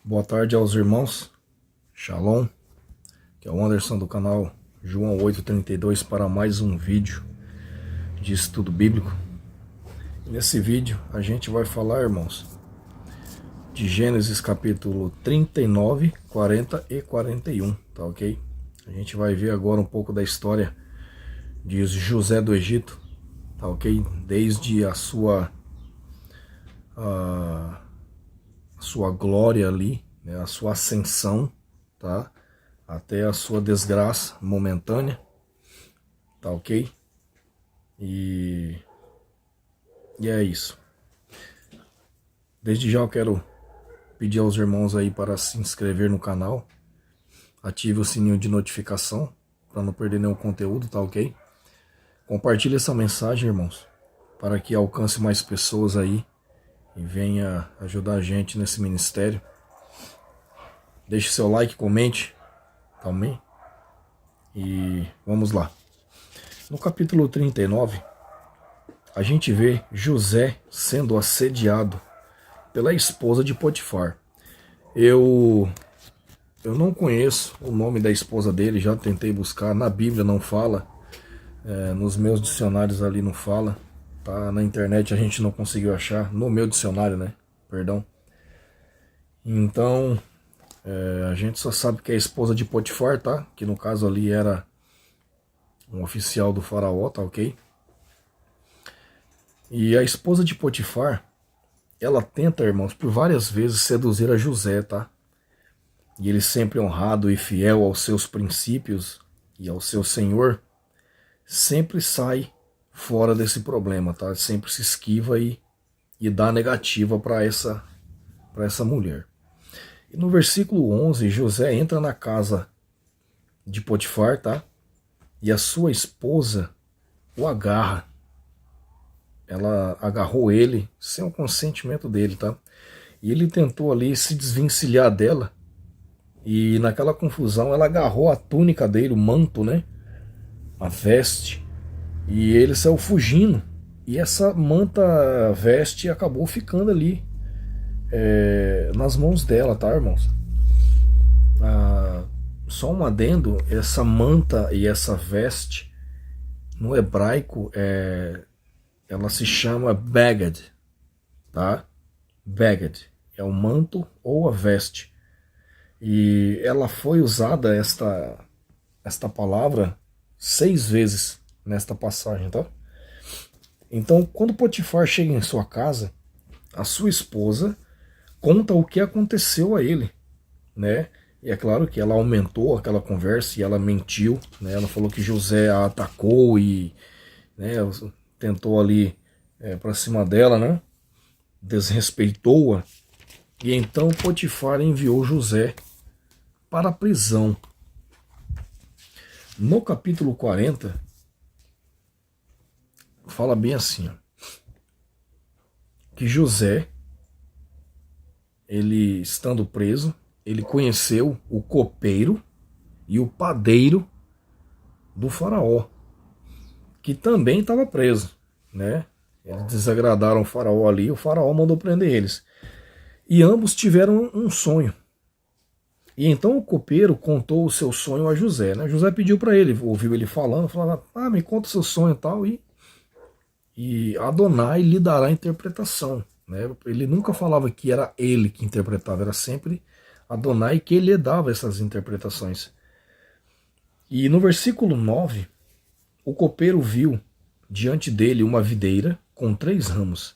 Boa tarde aos irmãos, Shalom, que é o Anderson do canal João 8:32 para mais um vídeo de estudo bíblico. Nesse vídeo a gente vai falar, irmãos, de Gênesis capítulo 39, 40 e 41, tá ok? A gente vai ver agora um pouco da história de José do Egito, tá ok? Desde a sua glória ali, né, a sua ascensão, tá? Até a sua desgraça momentânea, tá ok? E é isso. Desde já eu quero pedir aos irmãos aí para se inscrever no canal, ative o sininho de notificação para não perder nenhum conteúdo, tá ok? Compartilhe essa mensagem, irmãos, para que alcance mais pessoas aí e venha ajudar a gente nesse ministério. Deixe seu like, comente, também. E vamos lá. No capítulo 39, a gente vê José sendo assediado pela esposa de Potifar. Eu não conheço o nome da esposa dele, já tentei buscar, na Bíblia não fala, nos meus dicionários ali não fala, tá? Na internet a gente não conseguiu achar, no meu dicionário, né? Perdão. Então, a gente só sabe que é a esposa de Potifar, tá? Que no caso ali era um oficial do faraó, tá ok? E a esposa de Potifar, ela tenta, irmãos, por várias vezes seduzir a José, tá? E ele sempre honrado e fiel aos seus princípios e ao seu senhor, sempre sai fora desse problema, tá? Sempre se esquiva e dá negativa para essa mulher. E no versículo 11, José entra na casa de Potifar, tá? E a sua esposa o agarra. Ela agarrou ele sem o consentimento dele, tá? E ele tentou ali se desvencilhar dela. E naquela confusão ela agarrou a túnica dele, o manto, né? A veste. E ele saiu fugindo. E essa manta veste acabou ficando ali nas mãos dela, tá, irmãos? Só um adendo, essa manta e essa veste, no hebraico, ela se chama beged, tá? Beged é o manto ou a veste. E ela foi usada, esta palavra, 6 vezes nesta passagem, tá? Então, quando Potifar chega em sua casa, a sua esposa conta o que aconteceu a ele, né? E é claro que ela aumentou aquela conversa e ela mentiu, né? Ela falou que José a atacou e, né, tentou ali para cima dela, né? Desrespeitou-a. E então Potifar enviou José para a prisão. No capítulo 40, fala bem assim, ó, que José, ele estando preso, ele conheceu o copeiro e o padeiro do faraó, que também estava preso, né? Eles desagradaram o faraó ali, o faraó mandou prender eles. E ambos tiveram um sonho. E então o copeiro contou o seu sonho a José, né? José pediu para ele, ouviu ele falando, falava, me conta o seu sonho e tal, e Adonai lhe dará a interpretação, né? Ele nunca falava que era ele que interpretava, era sempre Adonai que lhe dava essas interpretações. E no versículo 9, o copeiro viu diante dele uma videira com 3 ramos,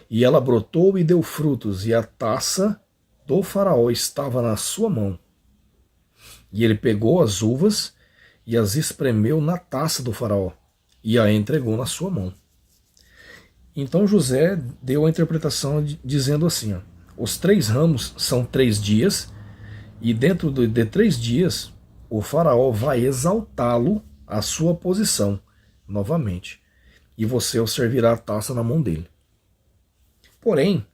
e ela brotou e deu frutos, e a taça do faraó estava na sua mão. E ele pegou as uvas e as espremeu na taça do faraó, e a entregou na sua mão. Então José deu a interpretação dizendo assim, ó, os 3 ramos são 3 dias, e dentro de 3 dias o faraó vai exaltá-lo à sua posição novamente, e você o servirá a taça na mão dele. Porém,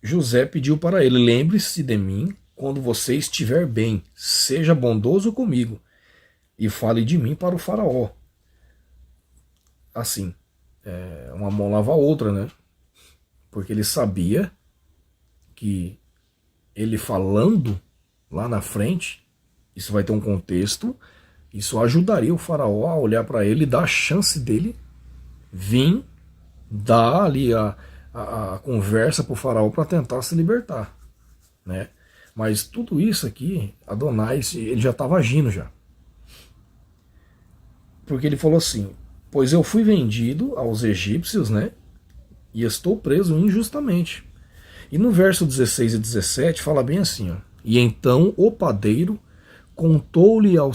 José pediu para ele, lembre-se de mim quando você estiver bem, seja bondoso comigo, e fale de mim para o faraó. Assim, uma mão lava a outra, né? Porque ele sabia que ele falando lá na frente, isso vai ter um contexto, isso ajudaria o faraó a olhar para ele e dar a chance dele vir dar ali a conversa para o faraó para tentar se libertar, né? Mas tudo isso aqui, Adonais, ele já estava agindo já. Porque ele falou assim, pois eu fui vendido aos egípcios, né? E estou preso injustamente. E no verso 16 e 17 fala bem assim, ó, e então o padeiro contou-lhe o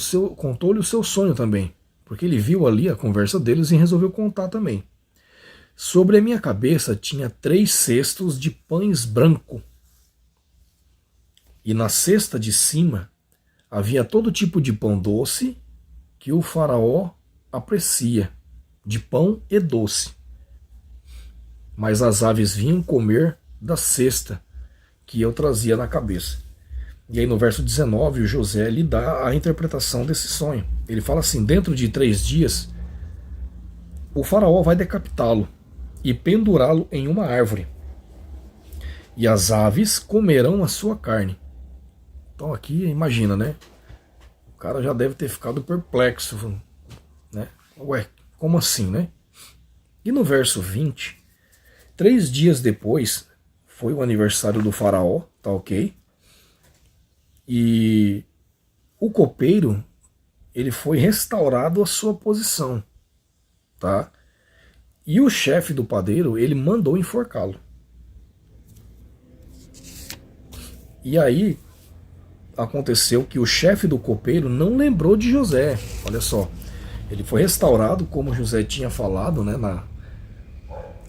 seu sonho também, porque ele viu ali a conversa deles e resolveu contar também. Sobre a minha cabeça tinha 3 cestos de pães branco, e na cesta de cima havia todo tipo de pão doce que o faraó aprecia, de pão e doce. Mas as aves vinham comer da cesta que eu trazia na cabeça. E aí no verso 19 o José lhe dá a interpretação desse sonho. Ele fala assim, dentro de 3 dias o faraó vai decapitá-lo e pendurá-lo em uma árvore, e as aves comerão a sua carne. Então aqui, imagina, né? O cara já deve ter ficado perplexo, né? Ué, como assim, né? E no verso 20, 3 dias depois, foi o aniversário do faraó, tá ok? E o copeiro, ele foi restaurado à sua posição, tá? E o chefe do padeiro, ele mandou enforcá-lo. E aí aconteceu que o chefe do copeiro não lembrou de José. Olha só, ele foi restaurado como José tinha falado, né,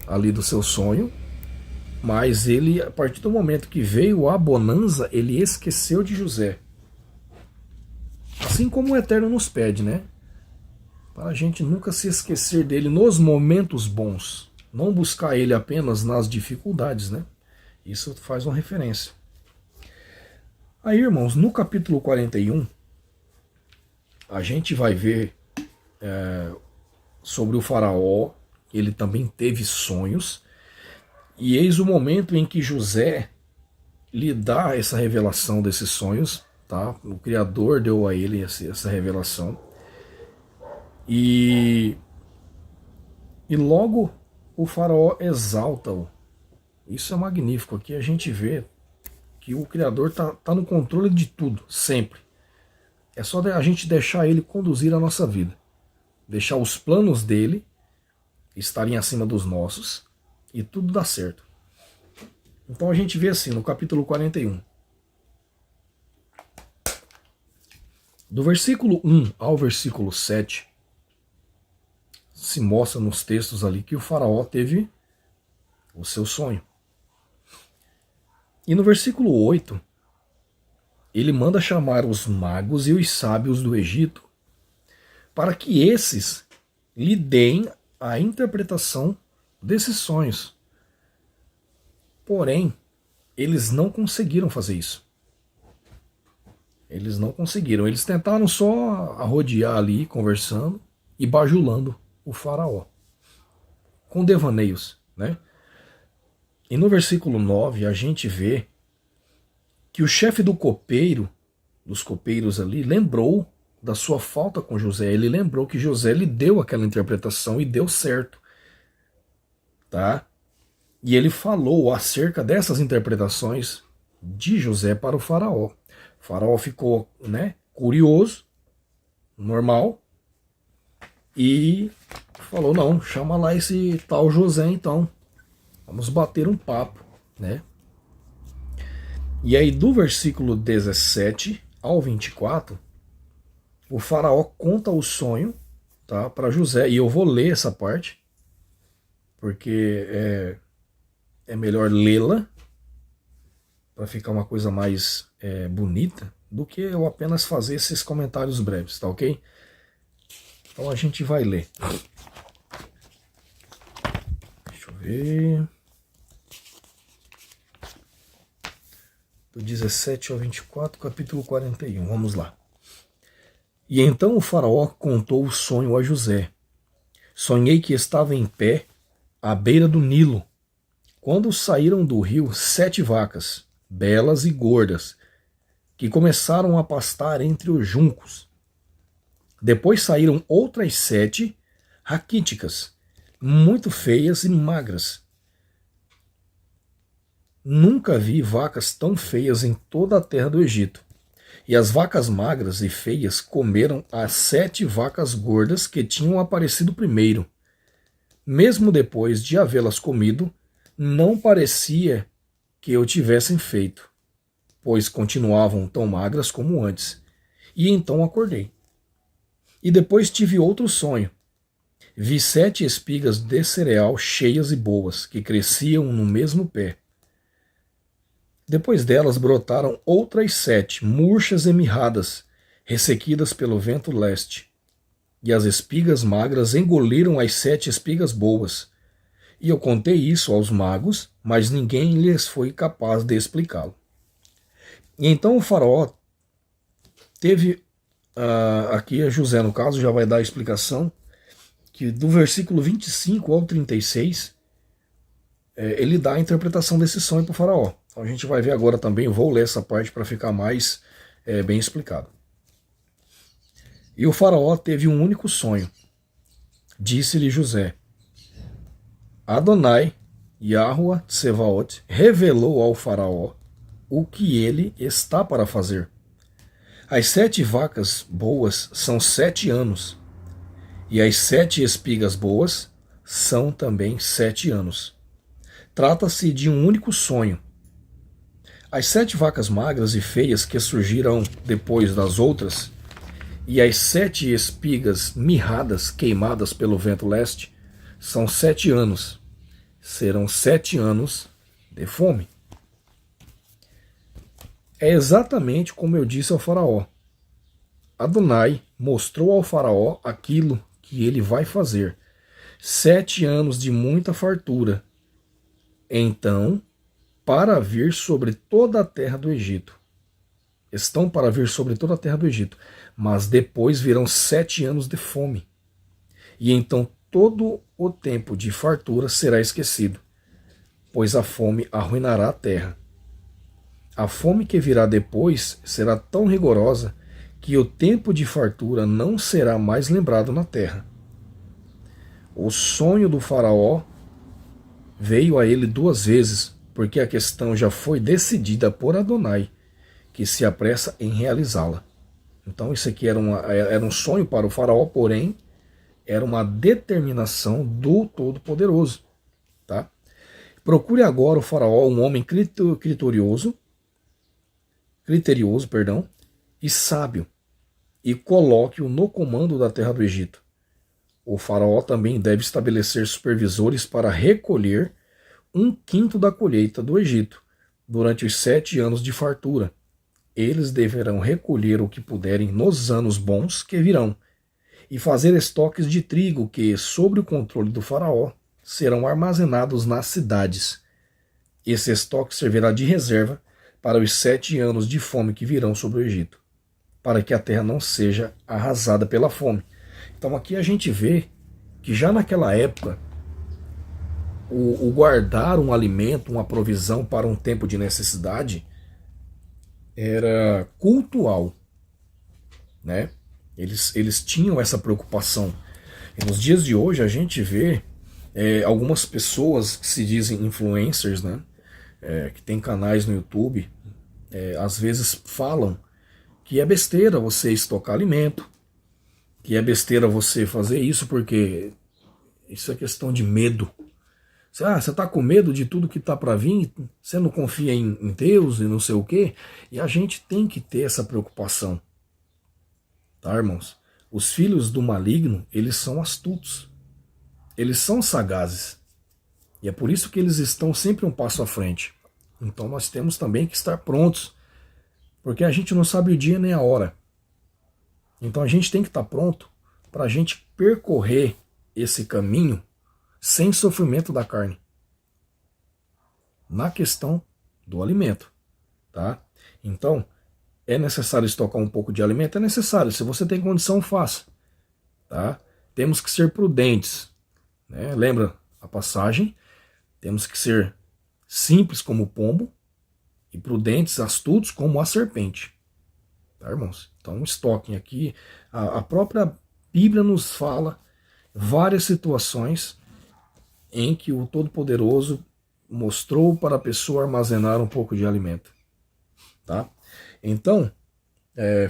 ali do seu sonho, mas ele, a partir do momento que veio a bonança, ele esqueceu de José. Assim como o Eterno nos pede, né? Para a gente nunca se esquecer dele nos momentos bons, não buscar ele apenas nas dificuldades, né? Isso faz uma referência. Aí, irmãos, no capítulo 41, a gente vai ver sobre o faraó, ele também teve sonhos, e eis o momento em que José lhe dá essa revelação desses sonhos, tá? O Criador deu a ele essa revelação, e logo o faraó exalta-o. Isso é magnífico, aqui a gente vê que o Criador tá no controle de tudo, sempre. É só a gente deixar ele conduzir a nossa vida. Deixar os planos dele estarem acima dos nossos e tudo dá certo. Então a gente vê assim, no capítulo 41. Do versículo 1 ao versículo 7, se mostra nos textos ali que o faraó teve o seu sonho. E no versículo 8, ele manda chamar os magos e os sábios do Egito para que esses lhe deem a interpretação desses sonhos. Porém, eles não conseguiram fazer isso. Eles não conseguiram. Eles tentaram só arrodear ali, conversando e bajulando o faraó, com devaneios, né? E no versículo 9 a gente vê que o chefe do copeiro, dos copeiros ali, lembrou da sua falta com José. Ele lembrou que José lhe deu aquela interpretação e deu certo, tá? E ele falou acerca dessas interpretações de José para o faraó. O faraó ficou, né, curioso, normal, e falou, não, chama lá esse tal José então. Vamos bater um papo, né? E aí do versículo 17 ao 24, o faraó conta o sonho, tá, para José. E eu vou ler essa parte, porque é melhor lê-la, para ficar uma coisa mais bonita, do que eu apenas fazer esses comentários breves, tá ok? Então a gente vai ler. Deixa eu ver... Do 17 ao 24, capítulo 41. Vamos lá. E então o faraó contou o sonho a José. Sonhei que estava em pé à beira do Nilo, quando saíram do rio 7 vacas, belas e gordas, que começaram a pastar entre os juncos. Depois saíram outras 7 raquíticas, muito feias e magras. Nunca vi vacas tão feias em toda a terra do Egito. E as vacas magras e feias comeram as 7 vacas gordas que tinham aparecido primeiro. Mesmo depois de havê-las comido, não parecia que o tivessem feito, pois continuavam tão magras como antes. E então acordei. E depois tive outro sonho. Vi 7 espigas de cereal cheias e boas, que cresciam no mesmo pé. Depois delas brotaram outras 7, murchas e mirradas, ressequidas pelo vento leste. E as espigas magras engoliram as 7 espigas boas. E eu contei isso aos magos, mas ninguém lhes foi capaz de explicá-lo. E então o faraó teve, aqui José no caso já vai dar a explicação, que do versículo 25 ao 36, ele dá a interpretação desse sonho para o faraó. Então a gente vai ver agora também, eu vou ler essa parte para ficar mais bem explicado. E o faraó teve um único sonho. Disse-lhe José: Adonai, Yahuwah Tsevaot, revelou ao faraó o que ele está para fazer. As 7 vacas boas são 7 anos, e as 7 espigas boas são também 7 anos. Trata-se de um único sonho. As 7 vacas magras e feias que surgirão depois das outras, e as 7 espigas mirradas queimadas pelo vento leste, são 7 anos. Serão 7 anos de fome. É exatamente como eu disse ao faraó. Adonai mostrou ao faraó aquilo que ele vai fazer. 7 anos de muita fartura. Então, para vir sobre toda a terra do Egito. Estão para vir sobre toda a terra do Egito. Mas depois virão 7 anos de fome. E então todo o tempo de fartura será esquecido, pois a fome arruinará a terra. A fome que virá depois será tão rigorosa que o tempo de fartura não será mais lembrado na terra. O sonho do faraó veio a ele 2 vezes, porque a questão já foi decidida por Adonai, que se apressa em realizá-la. Então isso aqui era um sonho para o faraó, porém era uma determinação do Todo-Poderoso. Tá? Procure agora o faraó um homem criterioso, e sábio, e coloque-o no comando da terra do Egito. O faraó também deve estabelecer supervisores para recolher 1/5 da colheita do Egito durante os 7 anos de fartura. Eles deverão recolher o que puderem nos anos bons que virão, e fazer estoques de trigo que, sob o controle do faraó, serão armazenados nas cidades. Esse estoque servirá de reserva para os 7 anos de fome que virão sobre o Egito, para que a terra não seja arrasada pela fome. Então aqui a gente vê que já naquela época, o guardar um alimento, uma provisão para um tempo de necessidade, era cultual, né? Eles tinham essa preocupação. E nos dias de hoje a gente vê algumas pessoas que se dizem influencers, né? Que tem canais no YouTube, às vezes falam que é besteira você estocar alimento, que é besteira você fazer isso porque isso é questão de medo. Você está com medo de tudo que está para vir, você não confia em Deus e não sei o quê, e a gente tem que ter essa preocupação. Tá, irmãos? Os filhos do maligno, eles são astutos. Eles são sagazes. E é por isso que eles estão sempre um passo à frente. Então nós temos também que estar prontos. Porque a gente não sabe o dia nem a hora. Então a gente tem que estar pronto para a gente percorrer esse caminho sem sofrimento da carne. Na questão do alimento. Tá? Então, é necessário estocar um pouco de alimento? É necessário. Se você tem condição, faça. Tá? Temos que ser prudentes. Né? Lembra a passagem? Temos que ser simples como o pombo e prudentes, astutos como a serpente. Tá, irmãos? Então, estoquem aqui. A própria Bíblia nos fala várias situações em que o Todo-Poderoso mostrou para a pessoa armazenar um pouco de alimento. Tá? Então,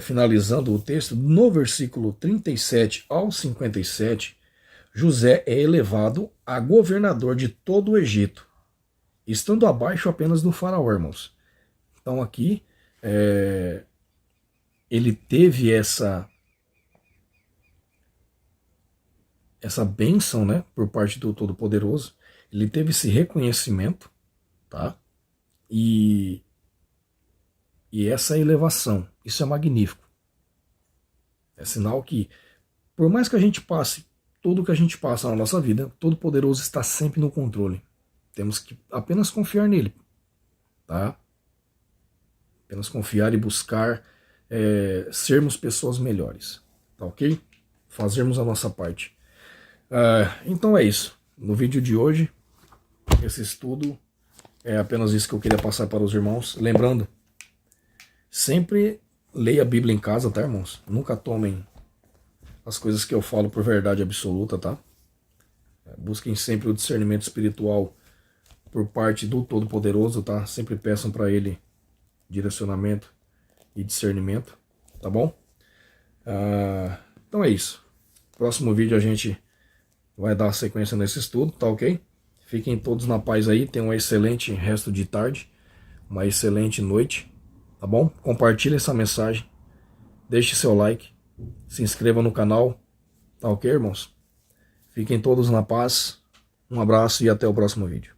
finalizando o texto, no versículo 37 ao 57, José é elevado a governador de todo o Egito, estando abaixo apenas do faraó, irmãos. Então aqui, ele teve essa bênção, né, por parte do Todo-Poderoso. Ele teve esse reconhecimento, tá? E essa elevação, isso é magnífico. É sinal que, por mais que a gente passe tudo que a gente passa na nossa vida, Todo-Poderoso está sempre no controle. Temos que apenas confiar nele, tá? Apenas confiar e buscar sermos pessoas melhores, tá ok? Fazermos a nossa parte. Então é isso. No vídeo de hoje, esse estudo é apenas isso que eu queria passar para os irmãos. Lembrando, sempre leia a Bíblia em casa, tá, irmãos? Nunca tomem as coisas que eu falo por verdade absoluta, tá? Busquem sempre o discernimento espiritual por parte do Todo-Poderoso, tá? Sempre peçam para Ele direcionamento e discernimento, tá bom? Então é isso. Próximo vídeo a gente vai dar sequência nesse estudo, tá ok? Fiquem todos na paz aí, tenham um excelente resto de tarde, uma excelente noite, tá bom? Compartilhe essa mensagem, deixe seu like, se inscreva no canal, tá ok, irmãos? Fiquem todos na paz, um abraço e até o próximo vídeo.